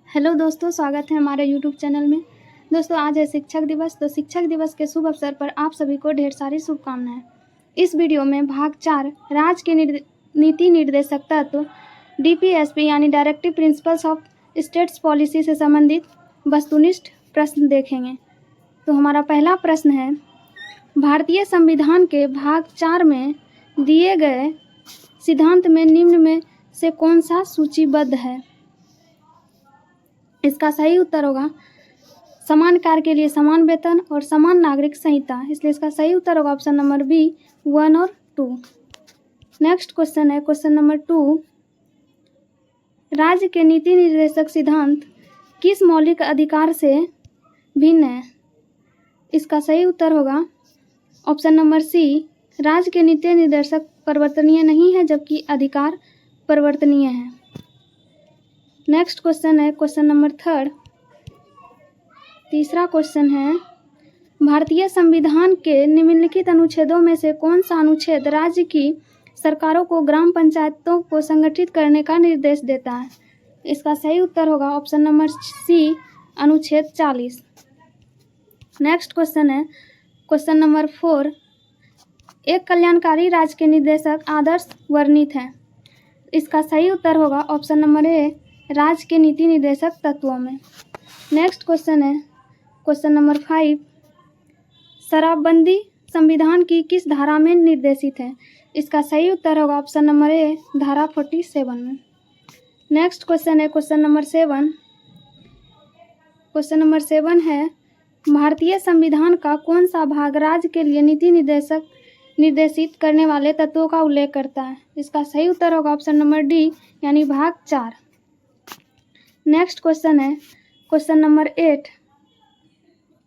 Hello दोस्तों, स्वागत है हमारे यूट्यूब चैनल में। दोस्तों, आज है शिक्षक दिवस। तो शिक्षक दिवस के शुभ अवसर पर आप सभी को ढेर सारी शुभकामनाएं। इस वीडियो में भाग 4 राज्य के नीति निर्देशक तत्व DPSP यानी directive principles of states policy से संबंधित वस्तुनिष्ठ प्रश्न देखेंगे। तो हमारा पहला प्रश्न है, भारतीय संविधान के भाग 4 में दिए गए सिद्धांत में निम्न में से कौन सा सूचीबद्ध है? इसका सही उत्तर होगा समान कार्य के लिए समान वेतन और समान नागरिक संहिता। इसलिए इसका सही उत्तर होगा ऑप्शन नंबर बी 1 और 2। नेक्स्ट क्वेश्चन है क्वेश्चन नंबर 2, राज्य के नीति निर्देशक सिद्धांत किस मौलिक अधिकार से भिन्न है? इसका सही उत्तर होगा ऑप्शन नंबर सी, राज्य के नीति निर्देशक परिवर्तनीय नहीं है जबकि अधिकार परिवर्तनीय है। नेक्स्ट क्वेश्चन है क्वेश्चन नंबर 3। तीसरा क्वेश्चन है, भारतीय संविधान के निम्नलिखित अनुच्छेदों में से कौन सा अनुच्छेद राज्य की सरकारों को ग्राम पंचायतों को संगठित करने का निर्देश देता है? इसका सही उत्तर होगा ऑप्शन नंबर सी, अनुच्छेद 40। नेक्स्ट क्वेश्चन है क्वेश्चन नंबर 4, एक कल्याणकारी राज्य के निर्देशक आदर्श वर्णित है। इसका सही उत्तर होगा ऑप्शन नंबर ए, राज्य के नीति निर्देशक तत्वों में। नेक्स्ट क्वेश्चन है क्वेश्चन नंबर 5, शराबबंदी संविधान की किस धारा में निर्देशित है? इसका सही उत्तर होगा ऑप्शन नंबर ए, धारा 47 में। नेक्स्ट क्वेश्चन है क्वेश्चन नंबर 7। क्वेश्चन नंबर 7 है, भारतीय संविधान का कौन सा भाग राज्य के लिए नीति निर्देशित करने वाले तत्वों का उल्लेख करता है? इसका सही उत्तर होगा ऑप्शन नंबर डी, यानी भाग 4। नेक्स्ट क्वेश्चन है क्वेश्चन नंबर 8,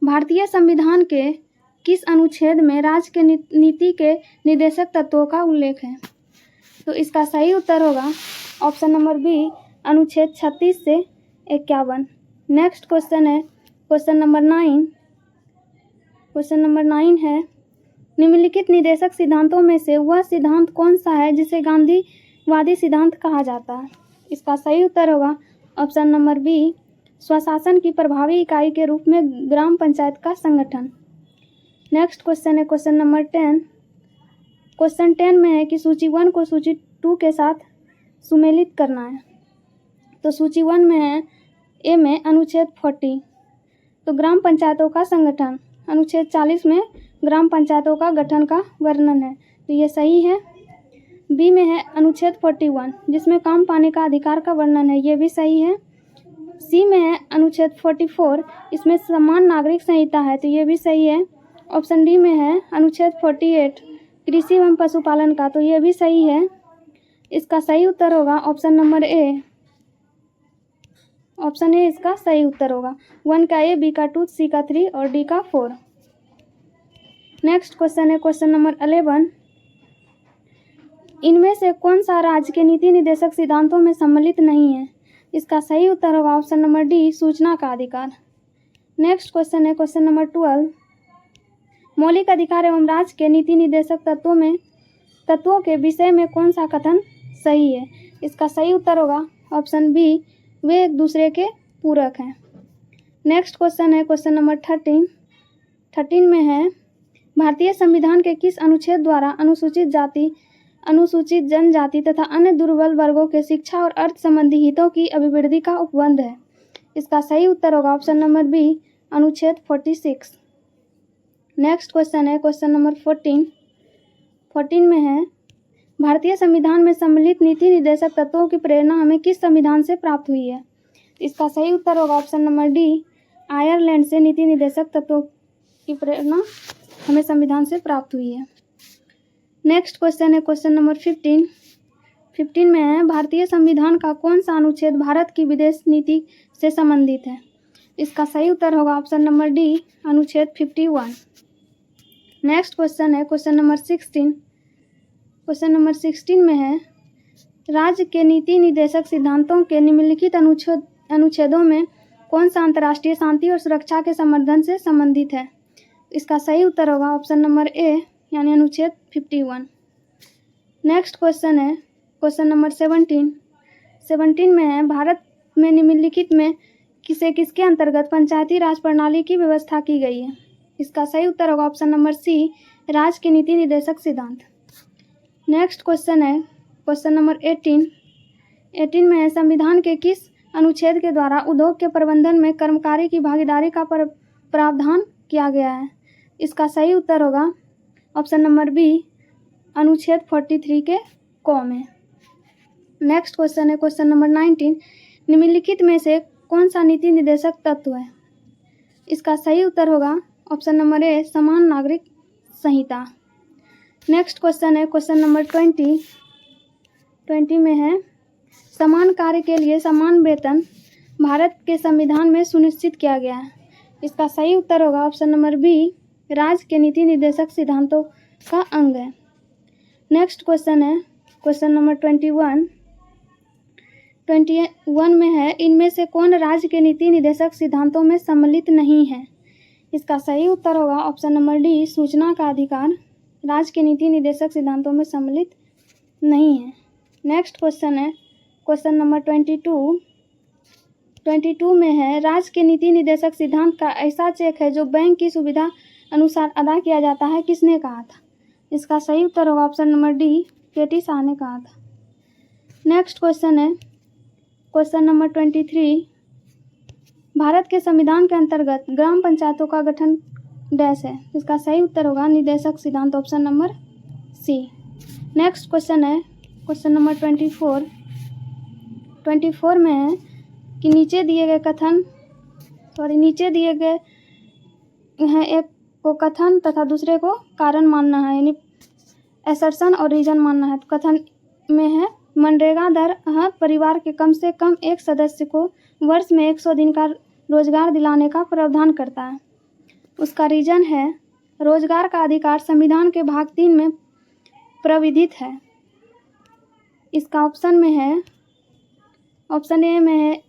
भारतीय संविधान के किस अनुच्छेद में राज्य के नीति के निर्देशक तत्वों का उल्लेख है? तो इसका सही उत्तर होगा ऑप्शन नंबर बी, अनुच्छेद 36 से 51। नेक्स्ट क्वेश्चन है क्वेश्चन नंबर 9। क्वेश्चन नंबर 9 है, निम्नलिखित निर्देशक सिद्धांतों में से वह सिद्धांत कौन सा है जिसे गांधीवादी सिद्धांत कहा जाता है? इसका सही उत्तर होगा ऑप्शन नंबर बी, स्वशासन की प्रभावी इकाई के रूप में ग्राम पंचायत का संगठन। नेक्स्ट क्वेश्चन है क्वेश्चन नंबर 10। क्वेश्चन 10 में है कि सूची 1 को सूची 2 के साथ सुमेलित करना है। तो सूची 1 में है ए में अनुच्छेद 40, तो ग्राम पंचायतों का संगठन। अनुच्छेद 40 में ग्राम पंचायतों का गठन का वर्णन है, तो ये सही है। बी में है अनुच्छेद 41 जिसमें काम पाने का अधिकार का वर्णन है, ये भी सही है। सी में है अनुच्छेद 44, इसमें समान नागरिक संहिता है, तो ये भी सही है। ऑप्शन डी में है अनुच्छेद 48 कृषि एवं पशुपालन का, तो ये भी सही है। इसका सही उत्तर होगा option number A, option A इसका सही उत्तर होगा। 1 का ए, बी का 2, सी का 3 और डी का 4। नेक्स्ट क्वेश्चन है क्वेश्चन नंबर 11, इनमें से कौन सा राज्य के नीति निर्देशक सिद्धांतों में सम्मिलित नहीं है? इसका सही उत्तर होगा ऑप्शन नंबर डी, सूचना का अधिकार। नेक्स्ट क्वेश्चन है क्वेश्चन नंबर 12, मौलिक अधिकार एवं राज्य के नीति निर्देशक तत्वों के विषय में कौन सा कथन सही है? इसका सही उत्तर होगा ऑप्शन बी, वे एक दूसरे के पूरक हैं। नेक्स्ट क्वेश्चन है क्वेश्चन नंबर 13। 13 में है, भारतीय संविधान के किस अनुच्छेद द्वारा अनुसूचित जनजाति तथा अन्य दुर्बल वर्गों के शिक्षा और अर्थ संबंधी हितों की अभिवृद्धि का उपबंध है? इसका सही उत्तर होगा ऑप्शन नंबर बी, अनुच्छेद 46। नेक्स्ट क्वेश्चन है क्वेश्चन नंबर 14। 14 में है, भारतीय संविधान में सम्मिलित नीति निर्देशक तत्वों की प्रेरणा हमें किस संविधान से प्राप्त हुई है? इसका सही उत्तर होगा ऑप्शन नंबर डी, आयरलैंड से नीति निर्देशक तत्वों की प्रेरणा हमें संविधान से प्राप्त हुई है। नेक्स्ट क्वेश्चन है क्वेश्चन नंबर 15। 15 में है, भारतीय संविधान का कौन सा अनुच्छेद भारत की विदेश नीति से संबंधित है? इसका सही उत्तर होगा ऑप्शन नंबर डी, अनुच्छेद 51। नेक्स्ट क्वेश्चन है क्वेश्चन नंबर 16। क्वेश्चन नंबर 16 में है, राज्य के नीति निर्देशक सिद्धांतों के निम्नलिखित अनुच्छेदों में कौन सा अंतर्राष्ट्रीय शांति और सुरक्षा के संवर्धन से संबंधित है? इसका सही उत्तर होगा ऑप्शन नंबर ए, यानी अनुच्छेद 51। नेक्स्ट क्वेश्चन है क्वेश्चन नंबर 17। 17 में है, भारत में निम्नलिखित में किसके अंतर्गत पंचायती राज प्रणाली की व्यवस्था की गई है? इसका सही उत्तर होगा ऑप्शन नंबर सी, राज्य के नीति निर्देशक सिद्धांत। नेक्स्ट क्वेश्चन है क्वेश्चन नंबर 18 में है, संविधान के किस अनुच्छेद के द्वारा उद्योग के प्रबंधन में कर्मचारी की भागीदारी का प्रावधान किया गया है? इसका सही उत्तर होगा ऑप्शन नंबर बी, अनुच्छेद 43 के क में। नेक्स्ट क्वेश्चन है क्वेश्चन नंबर 19, निम्नलिखित में से कौन सा नीति निर्देशक तत्व है? इसका सही उत्तर होगा ऑप्शन नंबर ए, समान नागरिक संहिता। नेक्स्ट क्वेश्चन है क्वेश्चन नंबर 20 में है, समान कार्य के लिए समान वेतन भारत के संविधान में सुनिश्चित किया गया है। इसका सही उत्तर होगा ऑप्शन नंबर बी, राज्य के नीति निर्देशक सिद्धांतों का अंग है। नेक्स्ट क्वेश्चन है क्वेश्चन नंबर 21 में है, इनमें से कौन राज्य के नीति निर्देशक सिद्धांतों में सम्मिलित नहीं है? इसका सही उत्तर होगा ऑप्शन नंबर डी, सूचना का अधिकार राज्य के नीति निर्देशक सिद्धांतों में सम्मिलित नहीं है। नेक्स्ट क्वेश्चन है क्वेश्चन नंबर 22 में है, राज्य के नीति निर्देशक सिद्धांत का ऐसा चेक है जो बैंक की सुविधा अनुसार अदा किया जाता है, किसने कहा था? इसका सही उत्तर होगा ऑप्शन नंबर डी, केटी शाह ने कहा था। नेक्स्ट क्वेश्चन है क्वेश्चन नंबर 23, भारत के संविधान के अंतर्गत ग्राम पंचायतों का गठन डैश है। इसका सही उत्तर होगा निर्देशक सिद्धांत, option number C. Next question है क्वेश्चन नंबर 24 में है कि नीचे दिए गए हैं, एक को कथन तथा दूसरे को कारण मानना है, यानी असर्शन और रीजन मानना है। तो कथन में है, मनरेगा दर परिवार के कम से कम एक सदस्य को वर्ष में 100 दिन का रोजगार दिलाने का प्रावधान करता है। उसका रीजन है, रोजगार का अधिकार संविधान के भाग 3 में प्रविधित है। इसका ऑप्शन में है, ऑप्शन ए में है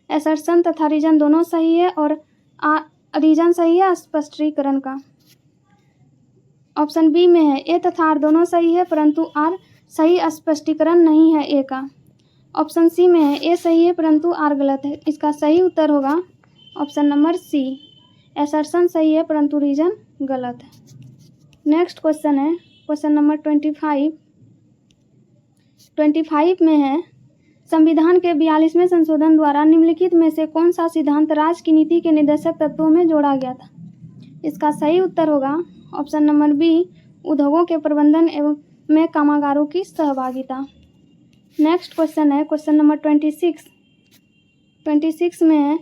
असर्शन तथा रीजन दोनों सही है और रीजन सही है स्पष्टीकरण का। ऑप्शन बी में है ए तथा आर दोनों सही है परंतु आर सही स्पष्टीकरण नहीं है ए का। ऑप्शन सी में है ए सही है परंतु आर गलत है। इसका सही उत्तर होगा ऑप्शन नंबर सी, असर्शन सही है परंतु रीजन गलत है। नेक्स्ट क्वेश्चन है क्वेश्चन नंबर 25 में है, संविधान के 42वें संशोधन द्वारा निम्नलिखित में से कौन सा सिद्धांत राज्य की नीति के निर्देशक तत्वों में जोड़ा गया था? इसका सही उत्तर होगा ऑप्शन नंबर बी, उद्योगों के प्रबंधन एवं में कामगारों की सहभागिता। नेक्स्ट क्वेश्चन है क्वेश्चन नंबर 26 में है,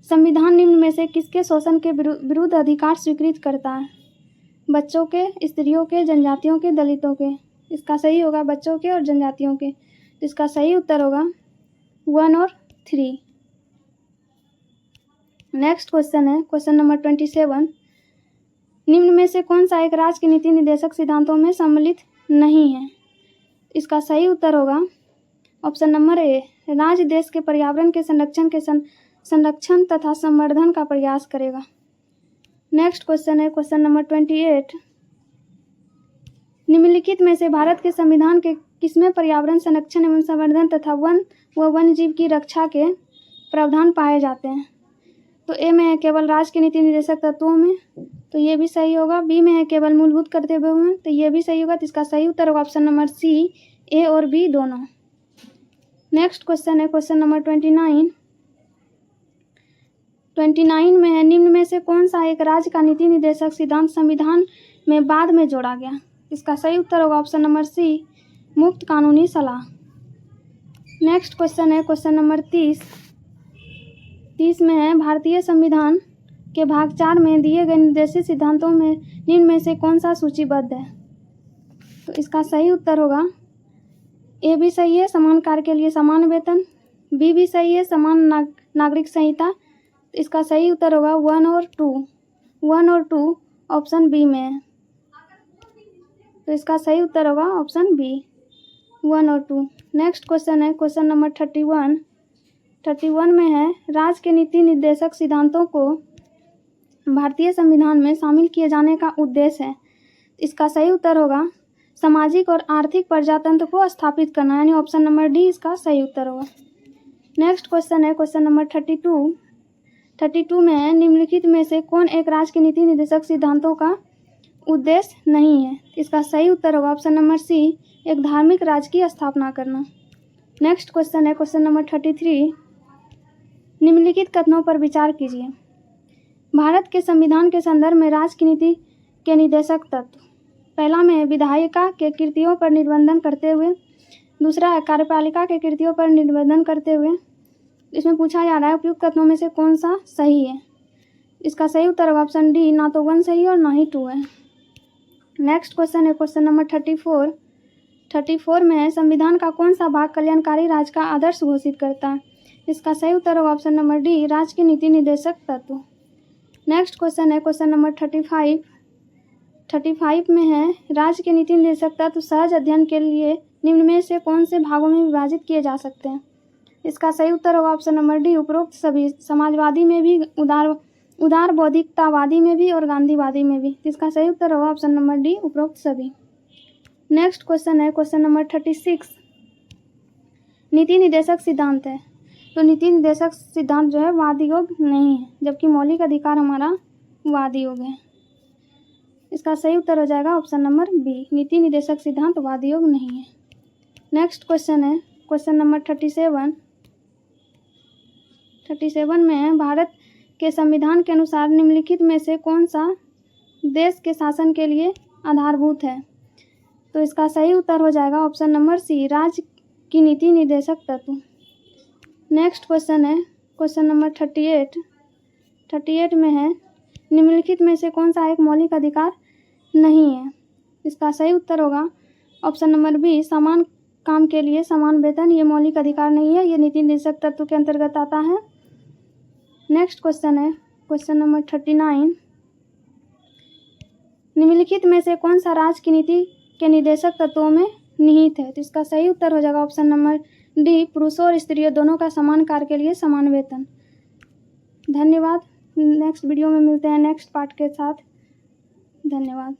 संविधान निम्न में से किसके शोषण के विरुद्ध अधिकार स्वीकृत करता है? बच्चों के, स्त्रियों के, जनजातियों के, दलितों के। इसका सही होगा बच्चों के और जनजातियों के। तो इसका सही उत्तर होगा 1 और 3। नेक्स्ट क्वेश्चन है क्वेश्चन नंबर 27, निम्न में से कौन सा एक राज्य के नीति निर्देशक सिद्धांतों में सम्मिलित नहीं है? इसका सही उत्तर होगा ऑप्शन नंबर ए, राज्य देश के पर्यावरण के संरक्षण तथा संवर्धन का प्रयास करेगा। नेक्स्ट क्वेश्चन है क्वेश्चन नंबर 28, निम्नलिखित में से भारत के संविधान के किसमें पर्यावरण संरक्षण एवं संवर्धन तथा वन व वन्य जीव की रक्षा के प्रावधान पाए जाते हैं? तो ए में है केवल राज्य के नीति निर्देशक तत्वों में, तो ये भी सही होगा। बी में है केवल मूलभूत कर्तव्यों में, तो ये भी सही होगा। तो इसका सही उत्तर होगा ऑप्शन नंबर सी, ए और बी दोनों। नेक्स्ट क्वेश्चन है क्वेश्चन नंबर 29 में है, निम्न में से कौन सा एक राज्य का नीति निर्देशक सिद्धांत संविधान में बाद में जोड़ा गया? इसका सही उत्तर होगा ऑप्शन नंबर सी, मुफ्त कानूनी सलाह। नेक्स्ट क्वेश्चन है क्वेश्चन नंबर 30 में है, भारतीय संविधान के भाग 4 में दिए गए निर्देशित सिद्धांतों में निम्न में से कौन सा सूचीबद्ध है? तो इसका सही उत्तर होगा ए भी सही है, समान कार्य के लिए समान वेतन। बी भी सही है, समान नागरिक संहिता। तो इसका सही उत्तर होगा 1 और 2 ऑप्शन बी में है। तो इसका सही उत्तर होगा ऑप्शन बी, 1 और 2। नेक्स्ट क्वेश्चन है क्वेश्चन नंबर 31 में है, राज्य के नीति निर्देशक सिद्धांतों को भारतीय संविधान में शामिल किए जाने का उद्देश्य है। इसका सही उत्तर होगा सामाजिक और आर्थिक प्रजातंत्र को स्थापित करना, यानी ऑप्शन नंबर डी इसका सही उत्तर होगा। नेक्स्ट क्वेश्चन है क्वेश्चन नंबर 32 में है निम्नलिखित में से कौन एक राज्य के नीति निर्देशक सिद्धांतों का उद्देश्य नहीं है। इसका सही उत्तर होगा ऑप्शन नंबर सी, एक धार्मिक राज्य की स्थापना करना। नेक्स्ट क्वेश्चन है क्वेश्चन नंबर 33, निम्नलिखित कथनों पर विचार कीजिए। भारत के संविधान के संदर्भ में राज्य की नीति के निर्देशक तत्व, पहला में विधायिका के कृतियों पर निर्बंधन करते हुए, दूसरा है कार्यपालिका के कृतियों पर निर्बंधन करते हुए। इसमें पूछा जा रहा है उपयुक्त कथनों में से कौन सा सही है। इसका सही उत्तर होगा ऑप्शन डी, ना तो 1 सही और ना ही 2 है। नेक्स्ट क्वेश्चन है क्वेश्चन नंबर 34 में है संविधान का कौन सा भाग कल्याणकारी राज्य का आदर्श घोषित करता है। इसका सही उत्तर होगा ऑप्शन नंबर डी, राज्य के नीति निर्देशक तत्व। नेक्स्ट क्वेश्चन है क्वेश्चन नंबर 35 में है राज्य के नीति निर्देशक तत्व सहज अध्ययन के लिए निम्न में से कौन से भागों में विभाजित किए जा सकते हैं। इसका सही उत्तर होगा ऑप्शन नंबर डी, उपरोक्त सभी, समाजवादी में भी, उदार बौद्धिकतावादी में भी और गांधीवादी में भी। इसका सही उत्तर होगा ऑप्शन नंबर डी, उपरोक्त सभी। नेक्स्ट क्वेश्चन है क्वेश्चन नंबर 36, नीति निर्देशक सिद्धांत है। तो नीति निर्देशक सिद्धांत जो है वाद योग नहीं है, जबकि मौलिक अधिकार हमारा वाद योग है। इसका सही उत्तर हो जाएगा ऑप्शन नंबर बी, नीति निर्देशक सिद्धांत वाद योग नहीं है। नेक्स्ट क्वेश्चन है क्वेश्चन नंबर 37 में है भारत के संविधान के अनुसार निम्नलिखित में से कौन सा देश के शासन के लिए आधारभूत है। तो इसका सही उत्तर हो जाएगा ऑप्शन नंबर सी, राज्य की नीति निर्देशक तत्व। नेक्स्ट क्वेश्चन है क्वेश्चन नंबर 38 में है निम्नलिखित में से कौन सा एक मौलिक अधिकार नहीं है। इसका सही उत्तर होगा ऑप्शन नंबर बी, समान काम के लिए समान वेतन। ये मौलिक अधिकार नहीं है, ये नीति निर्देशक तत्व के अंतर्गत आता है। नेक्स्ट क्वेश्चन है क्वेश्चन नंबर 39, निम्नलिखित में से कौन सा राज्य की नीति के निर्देशक तत्वों में निहित है। तो इसका सही उत्तर हो जाएगा ऑप्शन नंबर डी, पुरुषों और स्त्रियों दोनों का समान कार्य के लिए समान वेतन। धन्यवाद। नेक्स्ट वीडियो में मिलते हैं नेक्स्ट पार्ट के साथ। धन्यवाद।